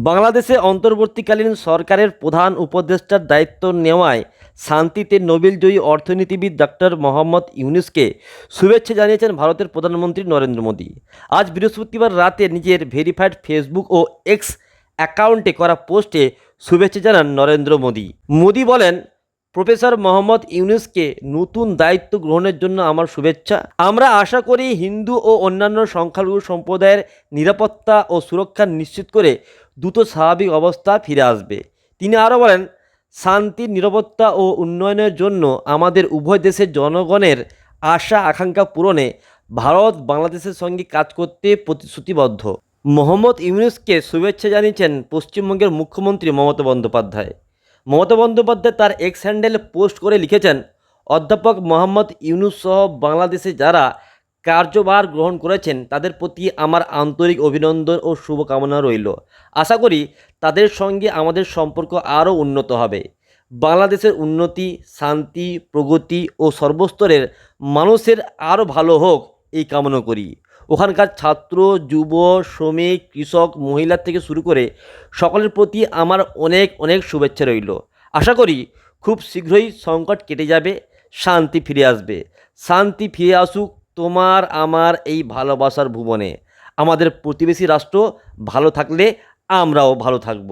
বাংলাদেশে অন্তর্বর্তীকালীন সরকারের প্রধান উপদেষ্টার দায়িত্ব নেওয়ায় শান্তিতে নোবেলজয়ী অর্থনীতিবিদ ডক্টর মোহাম্মদ ইউনূসকে শুভেচ্ছা জানিয়েছেন ভারতের প্রধানমন্ত্রী নরেন্দ্র মোদী। আজ বৃহস্পতিবার রাতে নিজের ভেরিফাইড ফেসবুক ও এক্স অ্যাকাউন্টে করা পোস্টে শুভেচ্ছা জানান নরেন্দ্র মোদী। মোদী বলেন, প্রফেসর মোহাম্মদ ইউনূসকে নতুন দায়িত্ব গ্রহণের জন্য আমার শুভেচ্ছা। আমরা আশা করি হিন্দু ও অন্যান্য সংখ্যালঘু সম্প্রদায়ের নিরাপত্তা ও সুরক্ষা নিশ্চিত করে দ্রুত স্বাভাবিক অবস্থা ফিরে আসবে। তিনি আরও বলেন, শান্তি, নিরাপত্তা ও উন্নয়নের জন্য আমাদের উভয় দেশের জনগণের আশা আকাঙ্ক্ষা পূরণে ভারত বাংলাদেশের সঙ্গে কাজ করতে প্রতিশ্রুতিবদ্ধ। মোহাম্মদ ইউনূসকে শুভেচ্ছা জানিয়েছেন পশ্চিমবঙ্গের মুখ্যমন্ত্রী মমতা বন্দ্যোপাধ্যায়। মমতা বন্দ্যোপাধ্যায় তার এক্স হ্যান্ডেলে পোস্ট করে লিখেছেন, অধ্যাপক মোহাম্মদ ইউনূস সহ বাংলাদেশে যারা কার্যভার গ্রহণ করেছেন তাদের প্রতি আমার আন্তরিক অভিনন্দন ও শুভকামনা রইল। আশা করি তাদের সঙ্গে আমাদের সম্পর্ক আরও উন্নত হবে। বাংলাদেশের উন্নতি, শান্তি, প্রগতি ও সর্বস্তরের মানুষের আরও ভালো হোক এই কামনা করি। ওখানকার ছাত্র, যুব, শ্রমিক, কৃষক, মহিলা থেকে শুরু করে সকলের প্রতি আমার অনেক অনেক শুভেচ্ছা রইল। আশা করি খুব শীঘ্রই সংকট কেটে যাবে, শান্তি ফিরে আসবে। শান্তি ফিরে আসুক তোমার আমার এই ভালোবাসার ভুবনে। আমাদের প্রতিবেশী রাষ্ট্র ভালো থাকলে আমরাও ভালো থাকব।